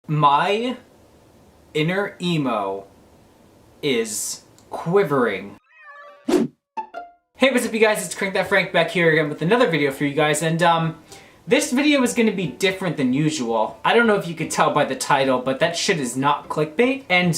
My inner emo is quivering. Hey, what's up you guys, it's CrankThatFrank back here again with another video for you guys, and this video is going to be different than usual. I don't know if you could tell by the title, but that shit is not clickbait, and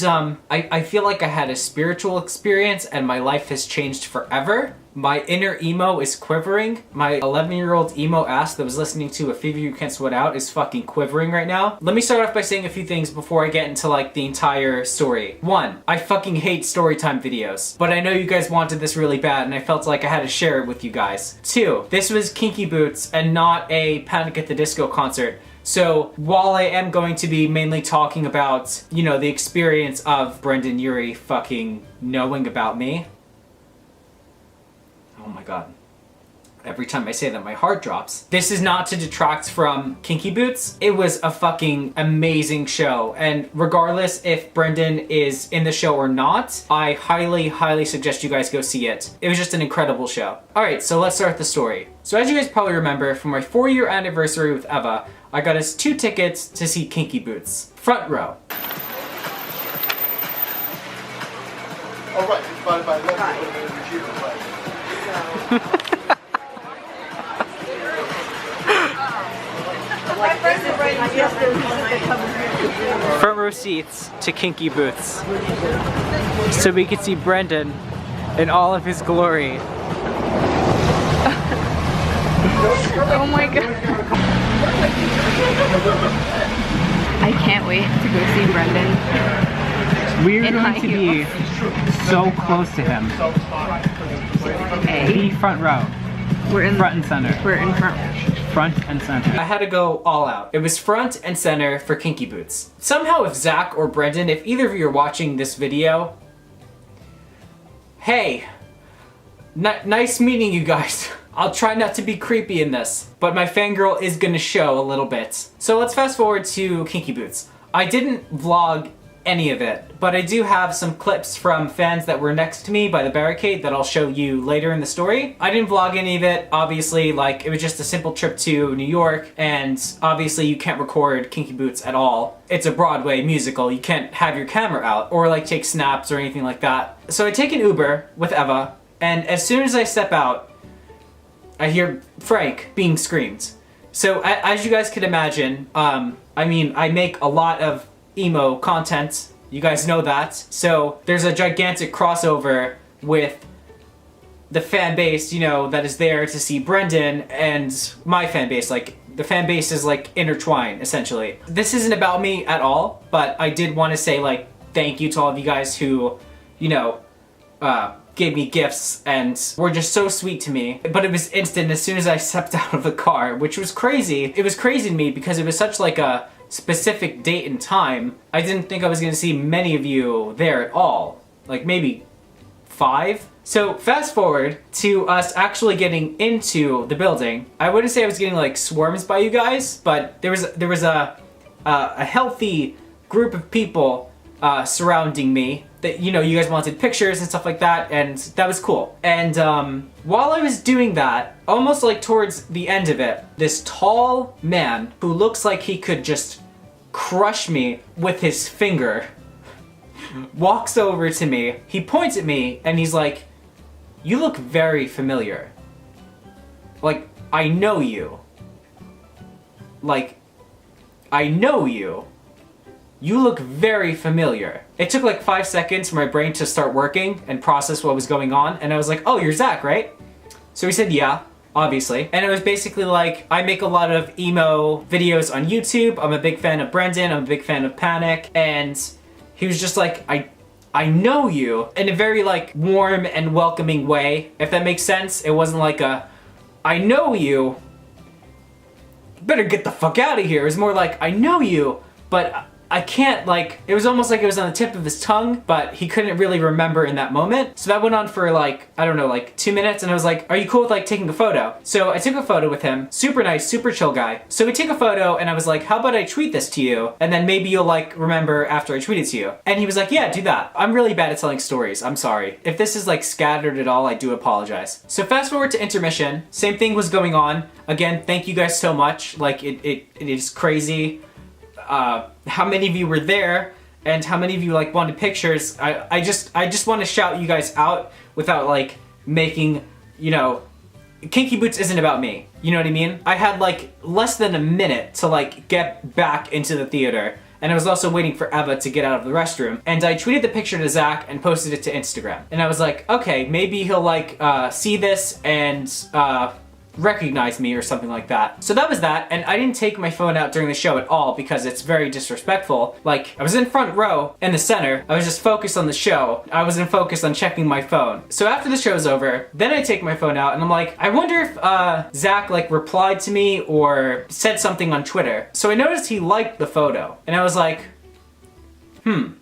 I feel like I had a spiritual experience and my life has changed forever. My inner emo is quivering. My 11-year-old emo ass that was listening to A Fever You Can't Sweat Out is fucking quivering right now. Let me start off by saying a few things before I get into like the entire story. 1, I fucking hate storytime videos, but I know you guys wanted this really bad and I felt like I had to share it with you guys. 2, this was Kinky Boots and not a Panic at the Disco concert. So while I am going to be mainly talking about, you know, the experience of Brendan Urie fucking knowing about me. Oh my god. Every time I say that, my heart drops. This is not to detract from Kinky Boots. It was a fucking amazing show. And regardless if Brendan is in the show or not, I highly, highly suggest you guys go see it. It was just an incredible show. Alright, so let's start the story. So as you guys probably remember, for my 4-year anniversary with Eva, I got us 2 tickets to see Kinky Boots. Front row. Oh right, it's divided by 11. Front row seats to Kinky Boots, so we could see Brendan in all of his glory. Oh my god. I can't wait to go see Brendan. We're going to be so close to him. The front row. We're in front and center. We're in front. Front and center. I had to go all out. It was front and center for Kinky Boots. Somehow if Zach or Brendan, if either of you are watching this video, hey, nice meeting you guys. I'll try not to be creepy in this, but my fangirl is gonna show a little bit. So let's fast forward to Kinky Boots. I didn't vlog any of it, but I do have some clips from fans that were next to me by the barricade that I'll show you later in the story. I didn't vlog any of it, obviously, like it was just a simple trip to New York, and obviously you can't record Kinky Boots at all. It's a Broadway musical, you can't have your camera out or like take snaps or anything like that. So I take an Uber with Eva, and as soon as I step out, I hear Frank being screamed. So as you guys can imagine, I mean, I make a lot of emo content, you guys know that, so there's a gigantic crossover with the fan base, you know, that is there to see Brendan and my fan base. Like, the fan base is like intertwined, essentially. This isn't about me at all, but I did want to say like thank you to all of you guys who, you know, gave me gifts and were just so sweet to me. But it was instant as soon as I stepped out of the car, which was crazy. It was crazy to me because it was such like a specific date and time. I didn't think I was gonna see many of you there at all. Like maybe 5? So fast forward to us actually getting into the building. I wouldn't say I was getting like swarms by you guys, but there was a healthy group of people surrounding me that, you know, you guys wanted pictures and stuff like that, and that was cool. And while I was doing that, almost like towards the end of it, this tall man who looks like he could just crush me with his finger walks over to me. He points at me and he's like, "You look very familiar. Like, I know you. Like, I know you. You look very familiar." It took like 5 seconds for my brain to start working and process what was going on, and I was like, "Oh, you're Zach, right?" So he said, "Yeah, obviously." And it was basically like, I make a lot of emo videos on YouTube, I'm a big fan of Brendan, I'm a big fan of Panic, and he was just like, I know you, in a very like warm and welcoming way, if that makes sense. It wasn't like a, I know you, better get the fuck out of here. It was more like, I know you, but I can't, like, it was almost like it was on the tip of his tongue, but he couldn't really remember in that moment. So that went on for like, I don't know, like 2 minutes, and I was like, "Are you cool with like taking a photo?" So I took a photo with him. Super nice, super chill guy. So we take a photo, and I was like, "How about I tweet this to you, and then maybe you'll like remember after I tweet it to you." And he was like, "Yeah, do that." I'm really bad at telling stories, I'm sorry. If this is like scattered at all, I do apologize. So fast forward to intermission, same thing was going on. Again, thank you guys so much. Like, it is crazy. how many of you were there and how many of you like wanted pictures. I just want to shout you guys out without like making, you know, Kinky Boots isn't about me. You know what I mean? I had like less than a minute to like get back into the theater. And I was also waiting for Eva to get out of the restroom. And I tweeted the picture to Zach and posted it to Instagram. And I was like, okay, maybe he'll like see this and recognize me or something like that. So that was that, and I didn't take my phone out during the show at all because it's very disrespectful. Like, I was in front row in the center, I was just focused on the show. I wasn't focused on checking my phone. So after the show's over, then I take my phone out and I'm like, I wonder if Zach like replied to me or said something on Twitter. So I noticed he liked the photo and I was like,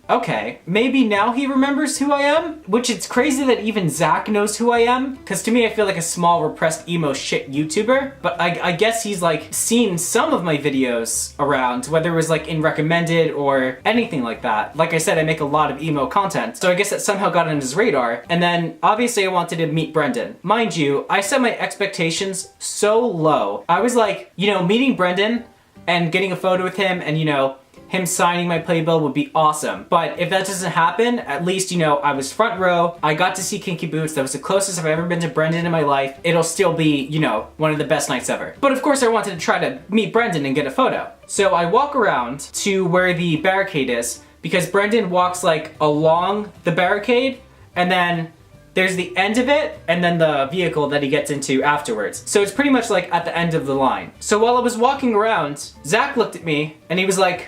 okay, maybe now he remembers who I am? Which it's crazy that even Zach knows who I am, because to me I feel like a small repressed emo shit YouTuber, but I guess he's like seen some of my videos around, whether it was like in recommended or anything like that. Like I said, I make a lot of emo content, so I guess that somehow got on his radar, and then obviously I wanted to meet Brendan. Mind you, I set my expectations so low. I was like, you know, meeting Brendan and getting a photo with him and, you know, him signing my playbill would be awesome. But if that doesn't happen, at least, you know, I was front row, I got to see Kinky Boots, that was the closest I've ever been to Brendan in my life. It'll still be, you know, one of the best nights ever. But of course I wanted to try to meet Brendan and get a photo. So I walk around to where the barricade is, because Brendan walks like along the barricade, and then there's the end of it, and then the vehicle that he gets into afterwards. So it's pretty much like at the end of the line. So while I was walking around, Zach looked at me, and he was like,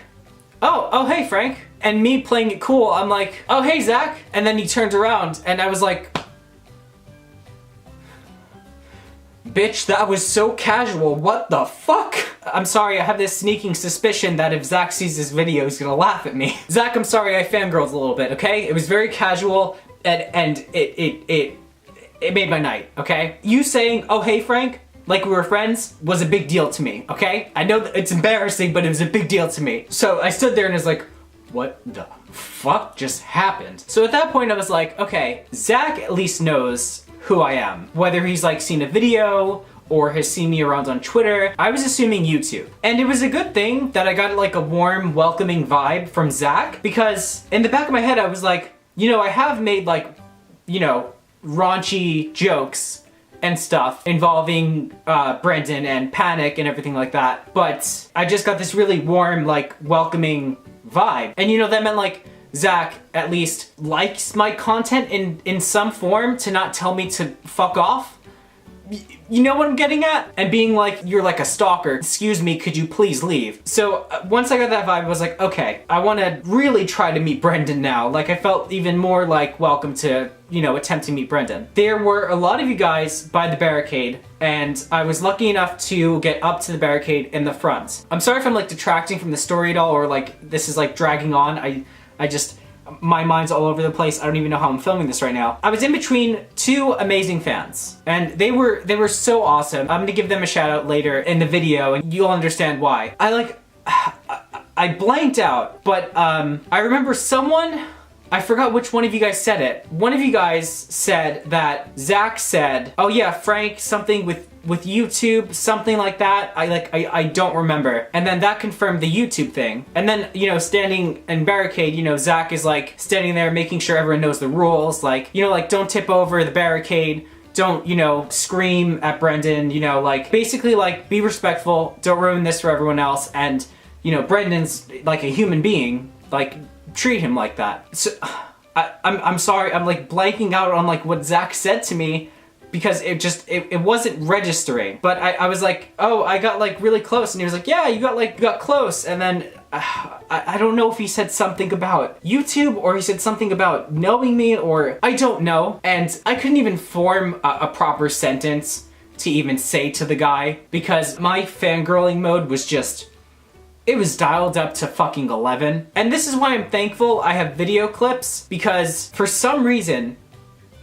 oh, hey, Frank. And me playing it cool, I'm like, oh, hey, Zach. And then he turned around, and I was like, bitch, that was so casual, what the fuck? I'm sorry, I have this sneaking suspicion that if Zach sees this video, he's gonna laugh at me. Zach, I'm sorry, I fangirled a little bit, okay? It was very casual, and it made my night, okay? You saying, oh, hey, Frank, like we were friends, was a big deal to me, okay? I know that it's embarrassing, but it was a big deal to me. So I stood there and was like, what the fuck just happened? So at that point I was like, okay, Zach at least knows who I am. Whether he's like seen a video or has seen me around on Twitter, I was assuming YouTube. And it was a good thing that I got like a warm, welcoming vibe from Zach, because in the back of my head I was like, you know, I have made like, you know, raunchy jokes and stuff involving Brendan and Panic and everything like that, but I just got this really warm, like, welcoming vibe. And you know, that meant like Zach at least likes my content in some form, to not tell me to fuck off. You know what I'm getting at? And being like, you're like a stalker, excuse me, could you please leave? So once I got that vibe, I was like, okay, I want to really try to meet Brendan now. Like, I felt even more like welcome to, you know, attempt to meet Brendan. There were a lot of you guys by the barricade, and I was lucky enough to get up to the barricade in the front. I'm sorry if I'm like detracting from the story at all, or like this is like dragging on. I just, my mind's all over the place. I don't even know how I'm filming this right now. I was in between two amazing fans, and they were so awesome. I'm gonna give them a shout out later in the video, and you'll understand why. I blanked out, but I remember someone, I forgot which one of you guys said it. One of you guys said that Zach said, oh yeah, Frank, something with YouTube, something like that. I don't remember. And then that confirmed the YouTube thing. And then, you know, standing in barricade, you know, Zach is like standing there making sure everyone knows the rules. Like, you know, like don't tip over the barricade. Don't, you know, scream at Brendan, you know, like basically like be respectful. Don't ruin this for everyone else. And, you know, Brendan's like a human being. Like, treat him like that. So I'm sorry, I'm like blanking out on like what Zach said to me, because it wasn't registering. But I was like, oh, I got like really close, and he was like, yeah, you got close. And then I don't know if he said something about YouTube, or he said something about knowing me, or I don't know. And I couldn't even form a proper sentence to even say to the guy, because my fangirling mode was just, it was dialed up to fucking 11. And this is why I'm thankful I have video clips, because for some reason,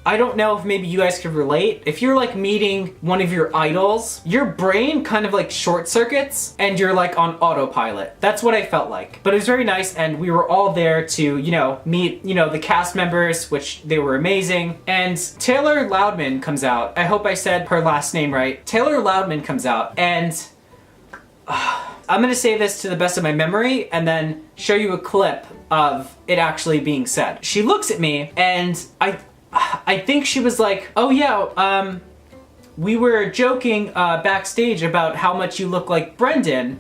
I don't know if maybe you guys could relate. If you're like meeting one of your idols, your brain kind of like short circuits and you're like on autopilot. That's what I felt like. But it was very nice, and we were all there to, you know, meet, you know, the cast members, which they were amazing. And Taylor Loudman comes out. I hope I said her last name right. Taylor Loudman comes out, and I'm gonna say this to the best of my memory and then show you a clip of it actually being said. She looks at me and I think she was like, oh yeah, we were joking backstage about how much you look like Brendan,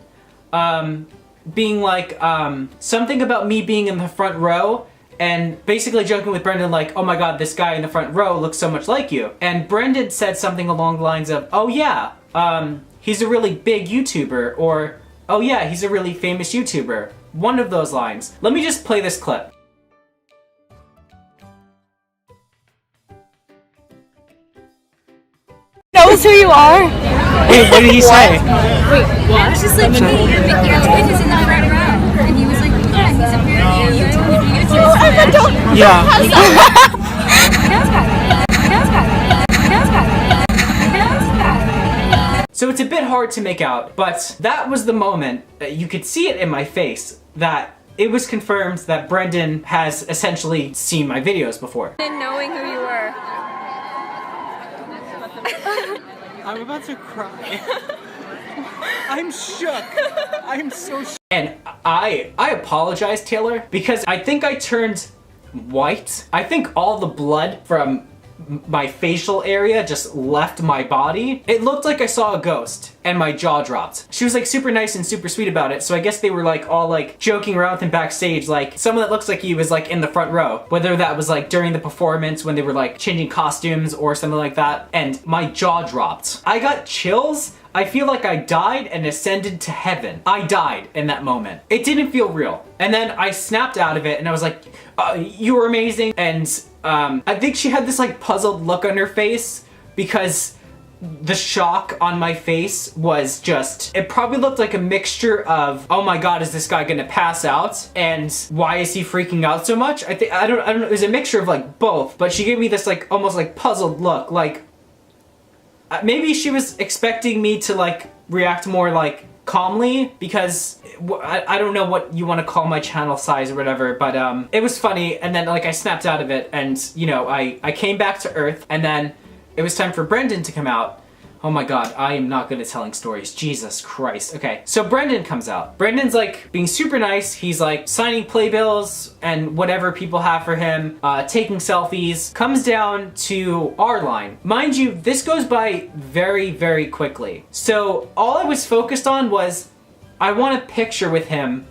being like something about me being in the front row, and basically joking with Brendan like, oh my god, this guy in the front row looks so much like you. And Brendan said something along the lines of, oh yeah, he's a really big YouTuber, or oh yeah, he's a really famous YouTuber. One of those lines. Let me just play this clip. Knows who you are? Wait, what did he say? Wait, what? I was just like, hey, your twin is in the front row. And he was like, yeah, he's apparently a YouTuber. Yeah. He knows about it. He knows about it. He knows about it. He knows about it. So it's a bit hard to make out, but that was the moment, you could see it in my face, that it was confirmed that Brendan has essentially seen my videos before. And knowing who you were. I'm about to cry. I'm shook. I'm so shook. And I apologize, Taylor, because I think I turned white. I think all the blood from my facial area just left my body. It looked like I saw a ghost and my jaw dropped. She was like super nice and super sweet about it, so I guess they were like all like joking around with him backstage, like someone that looks like you was like in the front row, whether that was like during the performance when they were like changing costumes or something like that, and my jaw dropped. I got chills. I feel like I died and ascended to heaven. I died in that moment. It didn't feel real. And then I snapped out of it and I was like, you were amazing. And I think she had this like puzzled look on her face because the shock on my face was just, it probably looked like a mixture of, oh my god, is this guy gonna pass out? And why is he freaking out so much? I don't know, it was a mixture of like both, but she gave me this like almost like puzzled look, like maybe she was expecting me to like react more like calmly, because I don't know what you want to call my channel size or whatever, but it was funny. And then like I snapped out of it and you know, I came back to earth, and then it was time for Brendan to come out. Oh my god, I am not good at telling stories. Jesus Christ. Okay, so Brendan comes out. Brendan's like being super nice. He's like signing playbills and whatever people have for him, taking selfies, comes down to our line. Mind you, this goes by very, very quickly. So all I was focused on was, I want a picture with him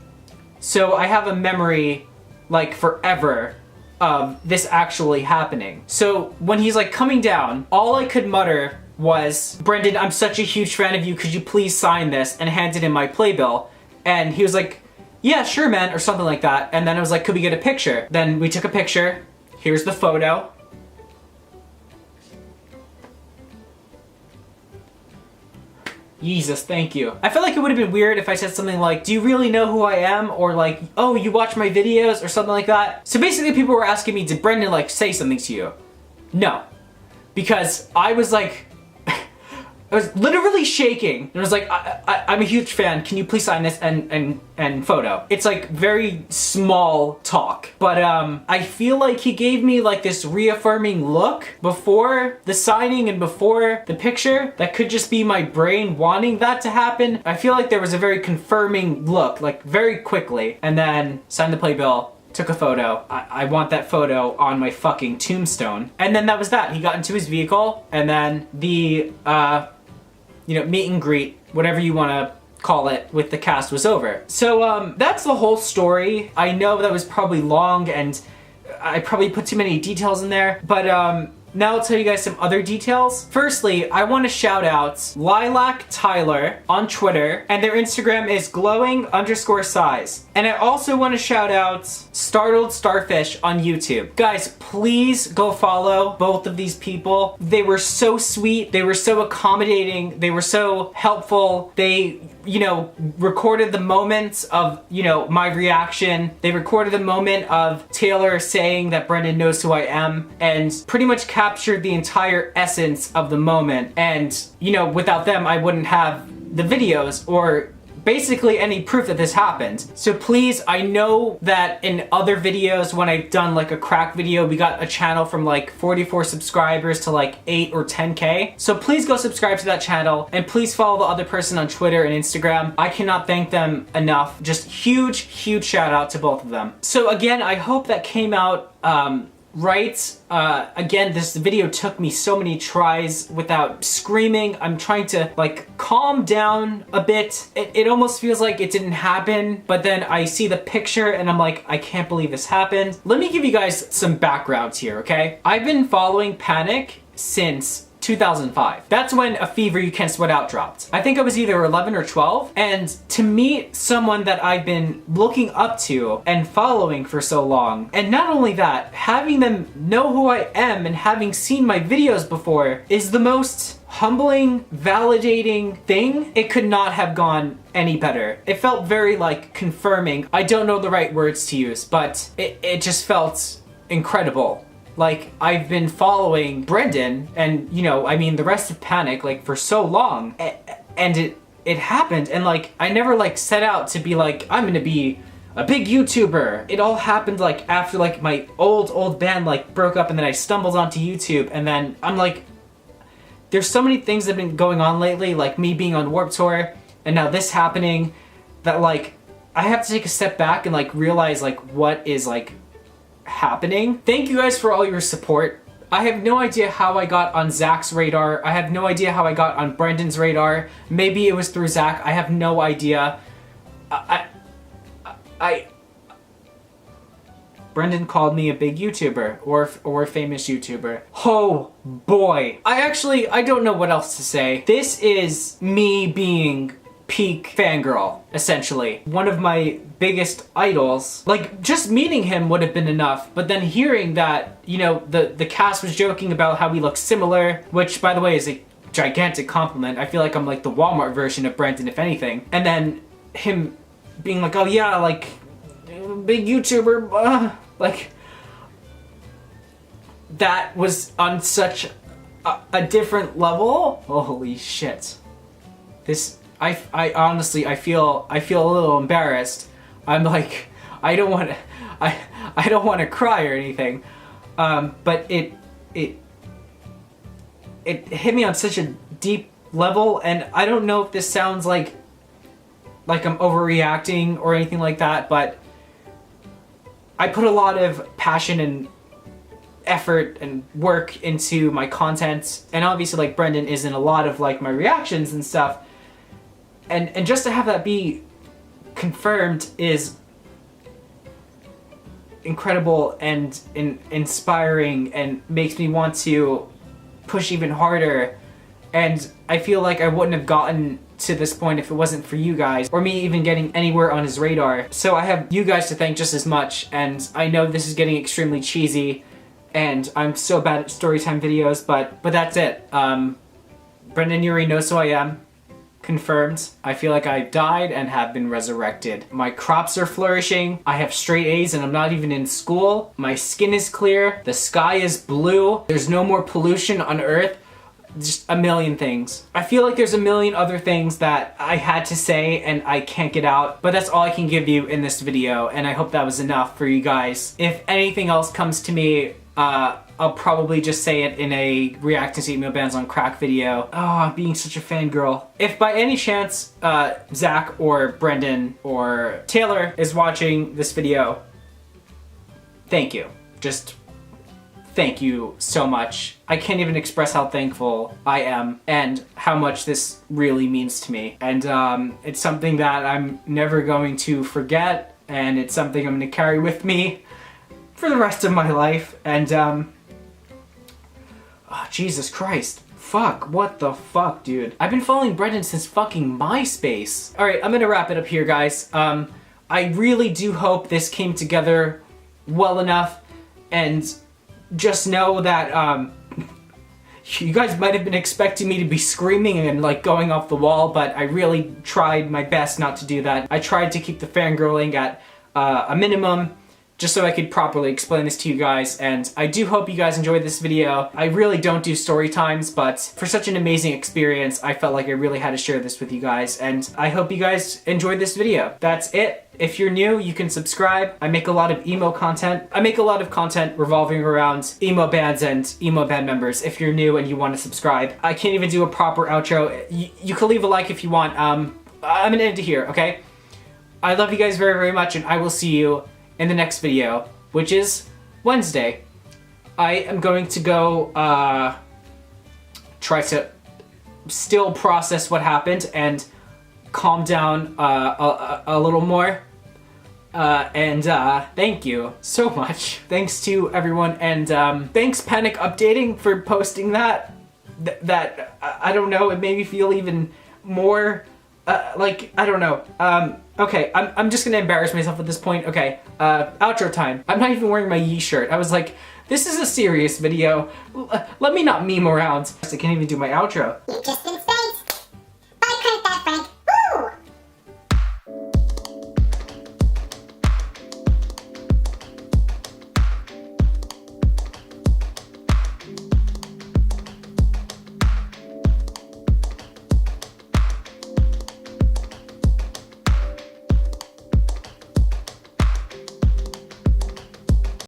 so I have a memory like forever of this actually happening. So when he's like coming down, all I could mutter was, Brendan, I'm such a huge fan of you, could you please sign this? And handed him my playbill. And he was like, yeah, sure, man, or something like that. And then I was like, could we get a picture? Then we took a picture. Here's the photo. Jesus, thank you. I feel like it would have been weird if I said something like, do you really know who I am? Or like, oh, you watch my videos? Or something like that. So basically people were asking me, did Brendan like say something to you? No. Because I was like, I was literally shaking. And I was like, I'm a huge fan. Can you please sign this and photo? It's like very small talk. But I feel like he gave me like this reaffirming look before the signing and before the picture. That could just be my brain wanting that to happen. I feel like there was a very confirming look, like very quickly. And then signed the playbill. Took a photo. I want that photo on my fucking tombstone. And then that was that. He got into his vehicle, and then the, you know, meet and greet, whatever you want to call it, with the cast was over. So that's the whole story. I know that was probably long, and I probably put too many details in there, but now I'll tell you guys some other details. Firstly, I want to shout out Lilac Tyler on Twitter, and their Instagram is glowing_size. And I also want to shout out Startled Starfish on YouTube. Guys, please go follow both of these people. They were so sweet. They were so accommodating. They were so helpful. They, you know, recorded the moments of, you know, my reaction. They recorded the moment of Taylor saying that Brendan knows who I am, and pretty much captured the entire essence of the moment. And, you know, without them, I wouldn't have the videos or basically any proof that this happened. So please, I know that in other videos when I've done like a crack video, we got a channel from like 44 subscribers to like 8 or 10K. So please go subscribe to that channel and please follow the other person on Twitter and Instagram. I cannot thank them enough. Just huge, huge shout out to both of them. So again, I hope that came out right. Again, this video took me so many tries without screaming. I'm trying to like calm down a bit. It almost feels like it didn't happen, but then I see the picture and I'm like, I can't believe this happened. Let me give you guys some backgrounds here, okay? I've been following Panic since 2005. That's when A Fever You Can't Sweat Out dropped. I think I was either 11 or 12, and to meet someone that I've been looking up to and following for so long, and not only that, having them know who I am and having seen my videos before is the most humbling, validating thing. It could not have gone any better. It felt very like confirming. I don't know the right words to use, but it just felt incredible. Like, I've been following Brendan and, you know, I mean, the rest of Panic, like, for so long, and it happened, and, like, I never, like, set out to be, like, I'm gonna be a big YouTuber. It all happened, like, after, like, my old band, like, broke up, and then I stumbled onto YouTube, and then I'm, like, there's so many things that have been going on lately, like me being on Warped Tour, and now this happening, that, like, I have to take a step back and, like, realize, like, what is, like, happening. Thank you guys for all your support. I have no idea how I got on Zach's radar. I have no idea how I got on Brendan's radar. Maybe it was through Zach. I have no idea. Brendan called me a big YouTuber or a famous YouTuber. Oh boy. I don't know what else to say. This is me being peak fangirl, essentially. One of my biggest idols. Like, just meeting him would have been enough, but then hearing that, you know, the cast was joking about how we look similar, which, by the way, is a gigantic compliment. I feel like I'm like the Walmart version of Brendan, if anything. And then him being like, oh yeah, like, big YouTuber, like, that was on such a different level. Oh, holy shit. This, I honestly, I feel a little embarrassed. I'm like, I don't want to cry or anything, but it hit me on such a deep level, and I don't know if this sounds like I'm overreacting or anything like that, but I put a lot of passion and effort and work into my content, and obviously, like, Brendan is in a lot of, like, my reactions and stuff. And just to have that be confirmed is incredible and inspiring and makes me want to push even harder. And I feel like I wouldn't have gotten to this point if it wasn't for you guys, or me even getting anywhere on his radar. So I have you guys to thank just as much, and I know this is getting extremely cheesy, and I'm so bad at storytime videos, but that's it. Brendan Urie knows who I am. Confirmed. I feel like I died and have been resurrected. My crops are flourishing. I have straight A's and I'm not even in school. My skin is clear. The sky is blue. There's no more pollution on Earth. Just a million things. I feel like there's a million other things that I had to say and I can't get out, but that's all I can give you in this video, and I hope that was enough for you guys. If anything else comes to me, I'll probably just say it in a reacting to email bans on crack video. Oh, I'm being such a fangirl. If by any chance Zach or Brendan or Taylor is watching this video, thank you. Just thank you so much. I can't even express how thankful I am and how much this really means to me. And it's something that I'm never going to forget, and it's something I'm gonna carry with me for the rest of my life. And oh, Jesus Christ. Fuck, what the fuck, dude? I've been following Brendan since fucking MySpace. Alright, I'm gonna wrap it up here, guys. I really do hope this came together well enough, and just know that, you guys might have been expecting me to be screaming and, like, going off the wall, but I really tried my best not to do that. I tried to keep the fangirling at a minimum, just so I could properly explain this to you guys, and I do hope you guys enjoyed this video. I really don't do story times, but for such an amazing experience, I felt like I really had to share this with you guys, and I hope you guys enjoyed this video. That's it. If you're new, you can subscribe. I make a lot of emo content. I make a lot of content revolving around emo bands and emo band members. If you're new and you want to subscribe, I can't even do a proper outro. You can leave a like if you want. I'm gonna end it here, okay? I love you guys very, very much, and I will see you in the next video, which is Wednesday. I am going to go try to still process what happened and calm down a little more. Thank you so much. Thanks to everyone, and thanks Panic Updating for posting that. I don't know, it made me feel even more like, I don't know. Okay, I'm just gonna embarrass myself at this point. Okay, outro time. I'm not even wearing my Yee shirt. I was like, this is a serious video. Let me not meme around. I can't even do my outro. You just